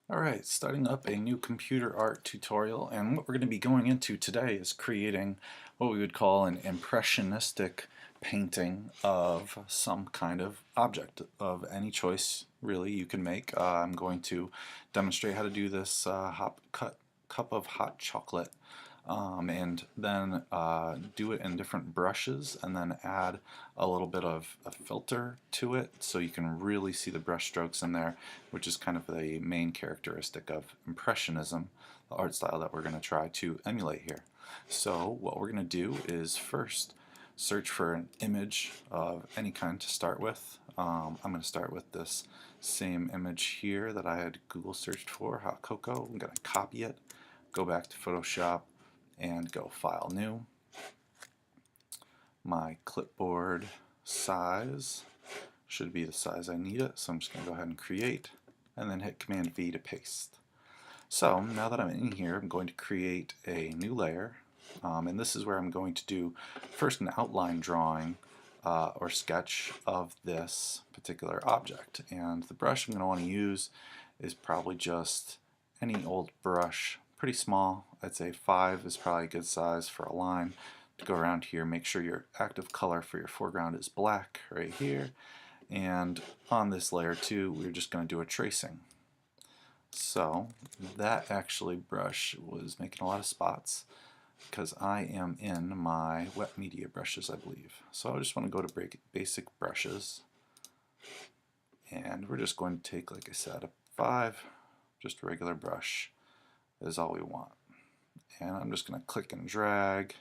Alright, starting up a new computer art tutorial, and what we're going to be going into today is creating what we would call an impressionistic painting of some kind of object of any choice really you can make. I'm going to demonstrate how to do this cup of hot chocolate and then do it in different brushes and then add a little bit of a filter to it so you can really see the brush strokes in there, which is kind of the main characteristic of Impressionism, the art style that we're going to try to emulate here. So what we're going to do is first search for an image of any kind to start with. I'm going to start with this same image here that I had Google searched for, hot cocoa. I'm going to copy it, go back to Photoshop, and go File New. My clipboard size should be the size I need it, so I'm just going to go ahead and create and then hit Command V to paste. So now that I'm in here, I'm going to create a new layer, and this is where I'm going to do first an outline drawing or sketch of this particular object. And the brush I'm going to want to use is probably just any old brush, pretty small. I'd say 5 is probably a good size for a line. To go around here, make sure your active color for your foreground is black right here. And on this layer too, we're just going to do a tracing. So that actually brush was making a lot of spots because I am in my wet media brushes, I believe. So I just want to go to basic brushes, and we're just going to take, like I said, a 5, just a regular brush is all we want. And I'm just going to click and drag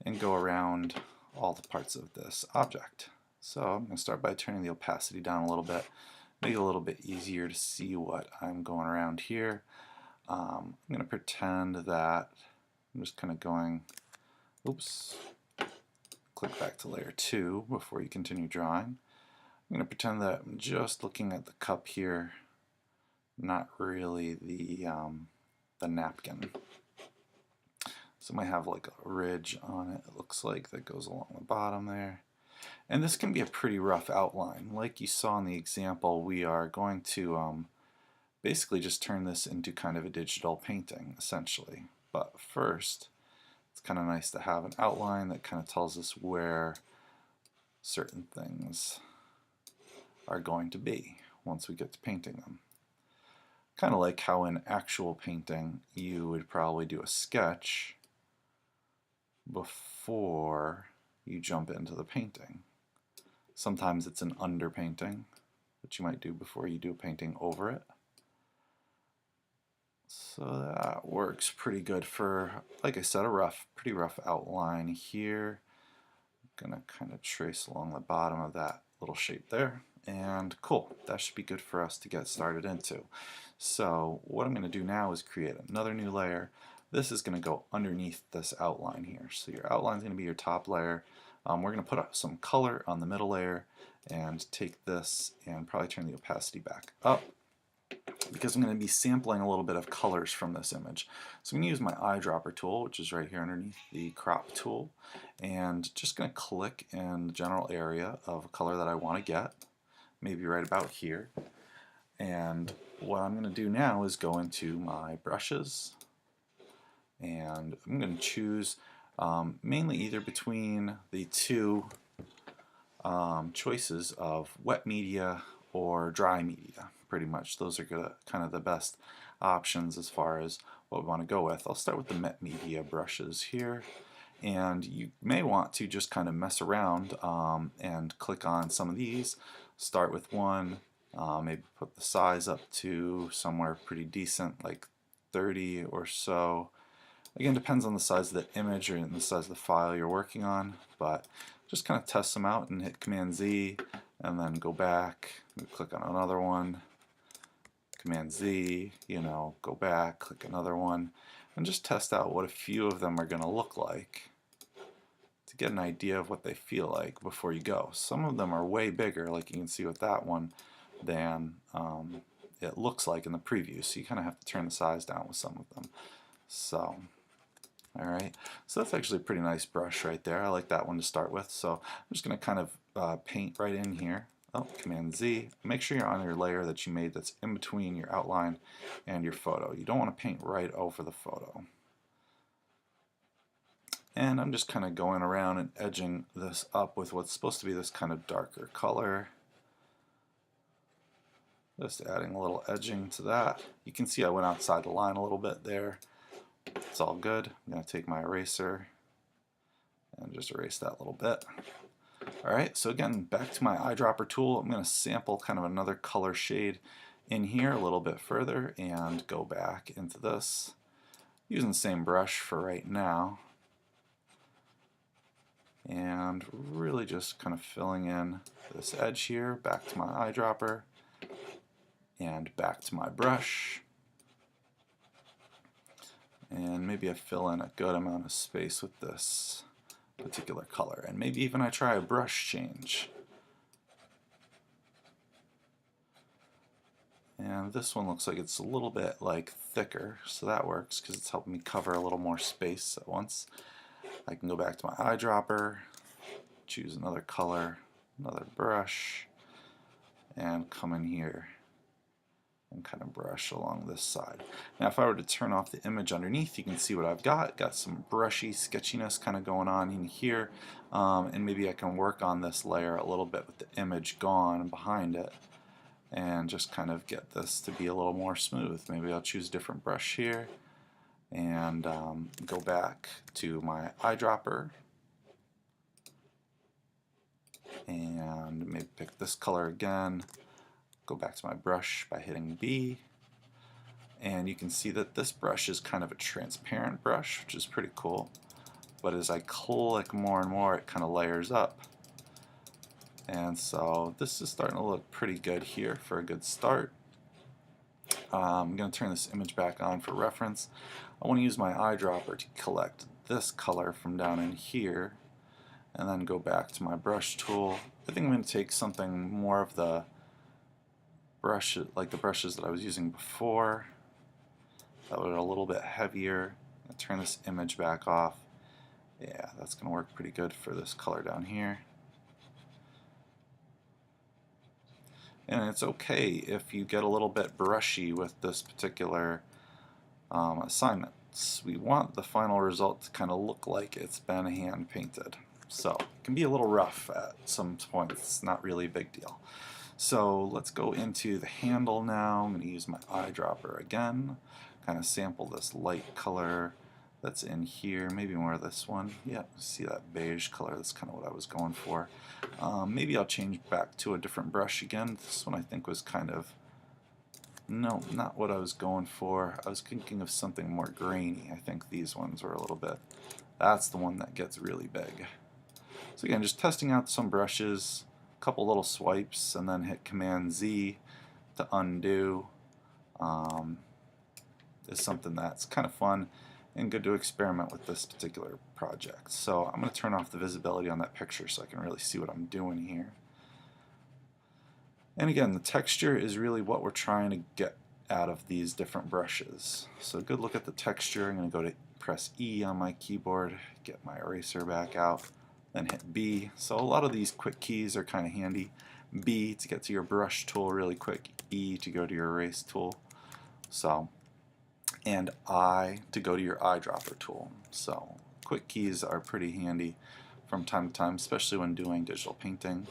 and go around all the parts of this object. So I'm going to start by turning the opacity down a little bit, make it a little bit easier to see what I'm going around here. I'm going to pretend that I'm just kind of going, oops, click back to layer 2 before you continue drawing. I'm going to pretend that I'm just looking at the cup here, not really the napkin. So I might have like a ridge on it, it looks like, that goes along the bottom there. And this can be a pretty rough outline. Like you saw in the example, we are going to basically just turn this into kind of a digital painting, essentially. But first, it's kind of nice to have an outline that kind of tells us where certain things are going to be once we get to painting them. Kind of like how in actual painting you would probably do a sketch before you jump into the painting. Sometimes it's an underpainting, which you might do before you do a painting over it. So that works pretty good for, like I said, a pretty rough outline here. I'm gonna kind of trace along the bottom of that little shape there. And cool, that should be good for us to get started into. So what I'm going to do now is create another new layer. This is going to go underneath this outline here. So your outline is going to be your top layer. We're going to put up some color on the middle layer and take this and probably turn the opacity back up, because I'm going to be sampling a little bit of colors from this image. So I'm going to use my eyedropper tool, which is right here underneath the crop tool, and just going to click in the general area of a color that I want to get, maybe right about here. And what I'm going to do now is go into my brushes, and I'm going to choose mainly either between the two choices of wet media or dry media. Pretty much those are kind of the best options as far as what we want to go with. I'll start with the wet media brushes here, and you may want to just kind of mess around and click on some of these. Start with one, maybe put the size up to somewhere pretty decent, like 30 or so. Again, depends on the size of the image or the size of the file you're working on, but just kind of test them out and hit Command Z and then go back, click on another one, Command Z, go back, click another one, and just test out what a few of them are going to look like to get an idea of what they feel like before you go. Some of them are way bigger, like you can see with that one, than it looks like in the preview, so you kind of have to turn the size down with some of them. So, alright, so that's actually a pretty nice brush right there. I like that one to start with, so I'm just going to kind of paint right in here. Command Z. Make sure you're on your layer that you made that's in between your outline and your photo. You don't want to paint right over the photo. And I'm just kind of going around and edging this up with what's supposed to be this kind of darker color. Just adding a little edging to that. You can see I went outside the line a little bit there. It's all good. I'm going to take my eraser and just erase that little bit. Alright, so again, back to my eyedropper tool. I'm going to sample kind of another color shade in here a little bit further and go back into this. Using the same brush for right now. And really just kind of filling in this edge here, back to my eyedropper, and back to my brush. And maybe I fill in a good amount of space with this particular color. And maybe even I try a brush change. And this one looks like it's a little bit like thicker, so that works because it's helping me cover a little more space at once. I can go back to my eyedropper, choose another color, another brush, and come in here and kind of brush along this side. Now if I were to turn off the image underneath, you can see what I've got. Got some brushy sketchiness kind of going on in here, and maybe I can work on this layer a little bit with the image gone behind it and just kind of get this to be a little more smooth. Maybe I'll choose a different brush here and go back to my eyedropper and maybe pick this color again, go back to my brush by hitting B, and you can see that this brush is kind of a transparent brush, which is pretty cool, but as I click more and more it kind of layers up, and so this is starting to look pretty good here for a good start. I'm going to turn this image back on for reference. I want to use my eyedropper to collect this color from down in here and then go back to my brush tool. I think I'm going to take something more of the brush, like the brushes that I was using before, that were a little bit heavier. I'll turn this image back off. Yeah, that's going to work pretty good for this color down here. And it's okay if you get a little bit brushy with this particular assignment. We want the final result to kind of look like it's been hand painted. So it can be a little rough at some points. It's not really a big deal. So let's go into the handle now. I'm going to use my eyedropper again, kind of sample this light color that's in here, maybe more of this one. Yeah, see that beige color, that's kind of what I was going for. Maybe I'll change back to a different brush again. This one I think was kind of, no, not what I was going for. I was thinking of something more grainy. I think these ones were a little bit, that's the one that gets really big. So again, just testing out some brushes, a couple little swipes, and then hit Command Z to undo. Is something that's kind of fun and good to experiment with this particular project. So I'm going to turn off the visibility on that picture so I can really see what I'm doing here. And again, the texture is really what we're trying to get out of these different brushes. So good look at the texture. I'm going to go to press E on my keyboard, get my eraser back out, then hit B. So a lot of these quick keys are kind of handy. B to get to your brush tool really quick, E to go to your erase tool. So, and I to go to your eyedropper tool. So quick keys are pretty handy from time to time, especially when doing digital painting.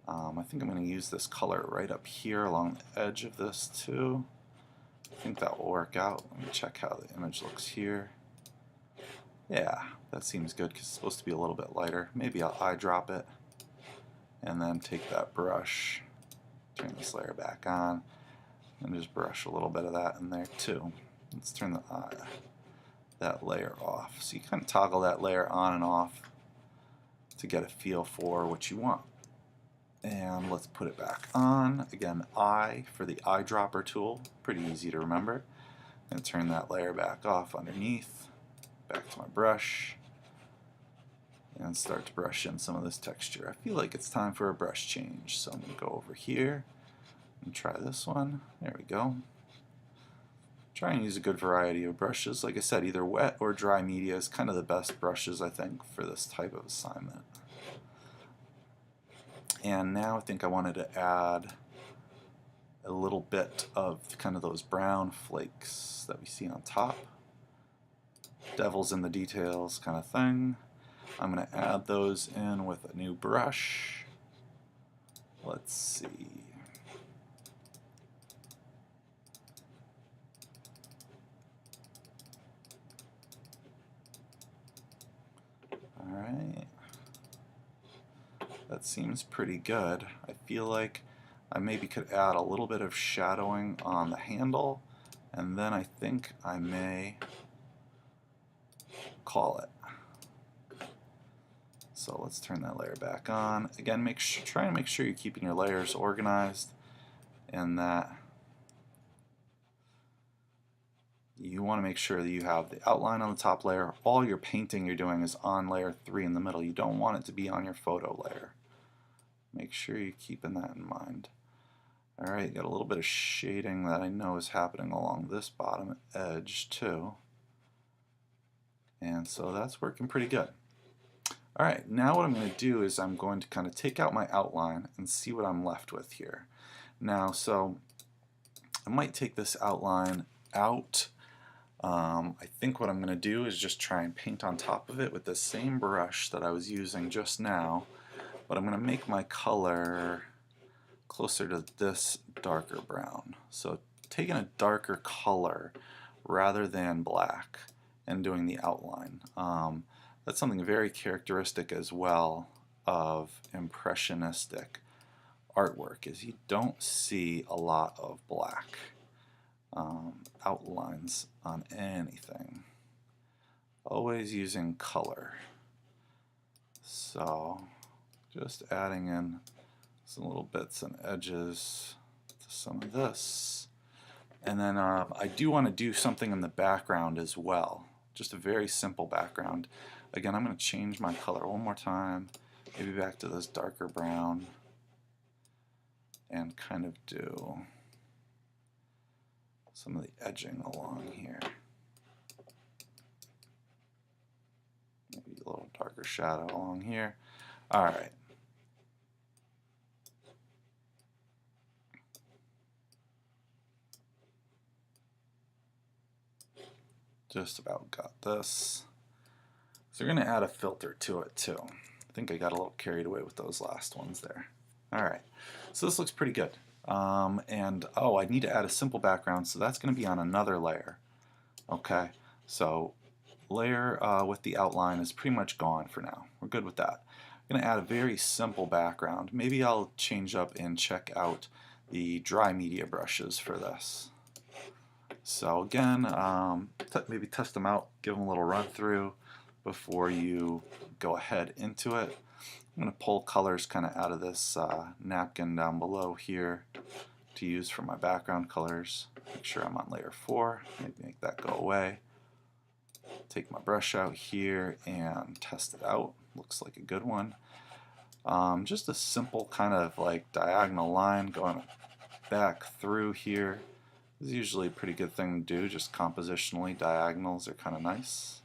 I think I'm going to use this color right up here along the edge of this too. I think that will work out. Let me check how the image looks here. Yeah, that seems good because it's supposed to be a little bit lighter. Maybe I'll eyedrop it and then take that brush, turn this layer back on, and just brush a little bit of that in there too. Let's turn that layer off. So you kind of toggle that layer on and off to get a feel for what you want. And let's put it back on. Again, I for the eyedropper tool, pretty easy to remember. And turn that layer back off underneath, back to my brush, and start to brush in some of this texture. I feel like it's time for a brush change, so I'm going to go over here and try this one. There we go. Try and use a good variety of brushes. Like I said, either wet or dry media is kind of the best brushes, I think, for this type of assignment. And now I think I wanted to add a little bit of kind of those brown flakes that we see on top. Devil's in the details kind of thing. I'm going to add those in with a new brush. Let's see. Alright. That seems pretty good. I feel like I maybe could add a little bit of shadowing on the handle, and then I think I may call it. So let's turn that layer back on. Again, try and make sure you're keeping your layers organized, and that you want to make sure that you have the outline on the top layer. All your painting you're doing is on layer 3 in the middle. You don't want it to be on your photo layer. Make sure you're keeping that in mind. Alright, got a little bit of shading that I know is happening along this bottom edge too. And so that's working pretty good. Alright, now what I'm going to do is I'm going to kind of take out my outline and see what I'm left with here. Now, so I might take this outline out. I think what I'm going to do is just try and paint on top of it with the same brush that I was using just now, but I'm going to make my color closer to this darker brown. So taking a darker color rather than black and doing the outline. That's something very characteristic as well of impressionistic artwork, is you don't see a lot of black outlines on anything. Always using color. So just adding in some little bits and edges to some of this. And then I do want to do something in the background as well. Just a very simple background. Again, I'm going to change my color one more time, maybe back to this darker brown, and kind of do some of the edging along here. Maybe a little darker shadow along here. Alright. Just about got this. So we're going to add a filter to it too. I think I got a little carried away with those last ones there. Alright, so this looks pretty good. And oh, I need to add a simple background, so that's going to be on another layer. Okay, so layer with the outline is pretty much gone for now. We're good with that. I'm going to add a very simple background. Maybe I'll change up and check out the dry media brushes for this. So again, maybe test them out, give them a little run through before you go ahead into it. I'm going to pull colors kind of out of this napkin down below here to use for my background colors. Make sure I'm on layer 4, maybe make that go away. Take my brush out here and test it out. Looks like a good one. Just a simple kind of like diagonal line going back through here. This is usually a pretty good thing to do, just compositionally. Diagonals are kind of nice.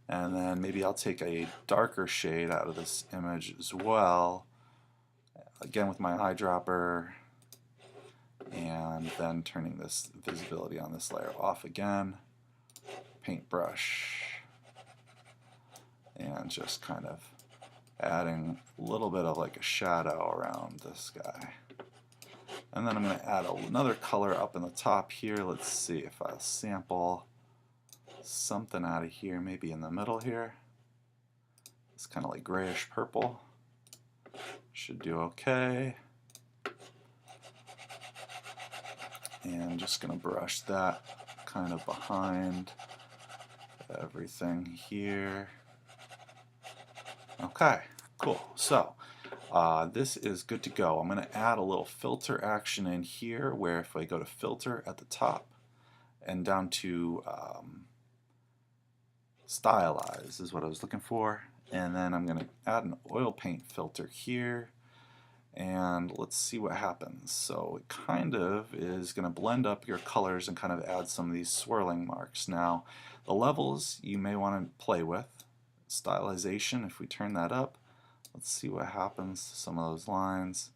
And then maybe I'll take a darker shade out of this image as well. Again with my eyedropper, and then turning this visibility on this layer off again. Paintbrush, and just kind of adding a little bit of like a shadow around this guy. And then I'm going to add another color up in the top here. Let's see if I'll sample something out of here, maybe in the middle here. It's kind of like grayish purple. Should do okay. And I'm just going to brush that kind of behind everything here. Okay, cool. So this is good to go. I'm going to add a little filter action in here, where if I go to filter at the top and down to stylize is what I was looking for, and then I'm going to add an oil paint filter here, and let's see what happens. So it kind of is going to blend up your colors and kind of add some of these swirling marks. Now the levels you may want to play with. Stylization, if we turn that up, Let's see what happens to some of those lines.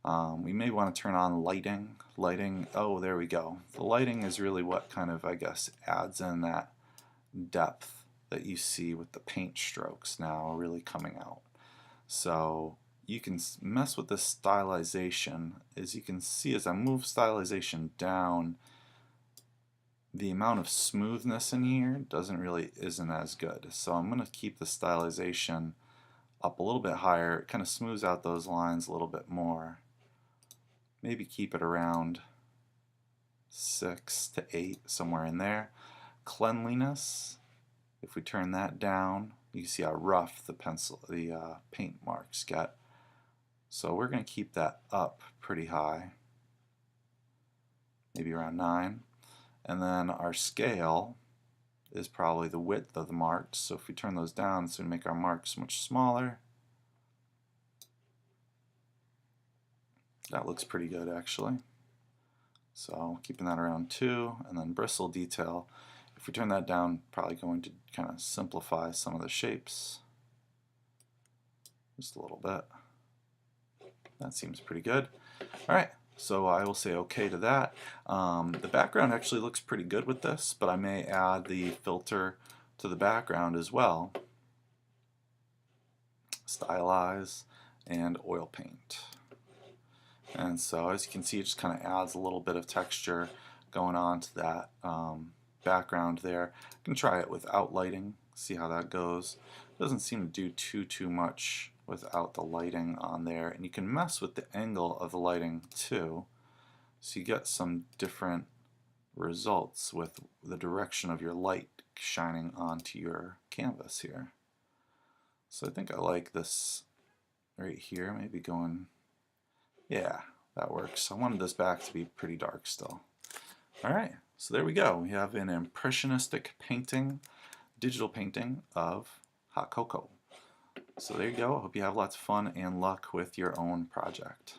We may want to turn on lighting. Lighting, oh, there we go. The lighting is really what kind of, I guess, adds in that depth that you see with the paint strokes now really coming out. So you can mess with this stylization. As you can see, as I move stylization down, the amount of smoothness in here isn't as good. So I'm going to keep the stylization up a little bit higher. It kind of smooths out those lines a little bit more. Maybe keep it around 6 to 8, somewhere in there. Cleanliness, if we turn that down, you can see how rough the paint marks get. So we're going to keep that up pretty high, maybe around 9. And then our scale is probably the width of the marks. So if we turn those down, it's going to make our marks much smaller. That looks pretty good, actually. So keeping that around 2, and then bristle detail. If we turn that down, probably going to kind of simplify some of the shapes just a little bit. That seems pretty good. All right, so I will say OK to that. The background actually looks pretty good with this, but I may add the filter to the background as well. Stylize and oil paint. And so as you can see, it just kind of adds a little bit of texture going on to that background there. You can try it without lighting, see how that goes. It doesn't seem to do too much without the lighting on there. And you can mess with the angle of the lighting too, so you get some different results with the direction of your light shining onto your canvas here. So I think I like this right here, maybe going, yeah, that works. I wanted this back to be pretty dark still. Alright, so there we go. We have an impressionistic painting, digital painting of hot cocoa. So there you go. I hope you have lots of fun and luck with your own project.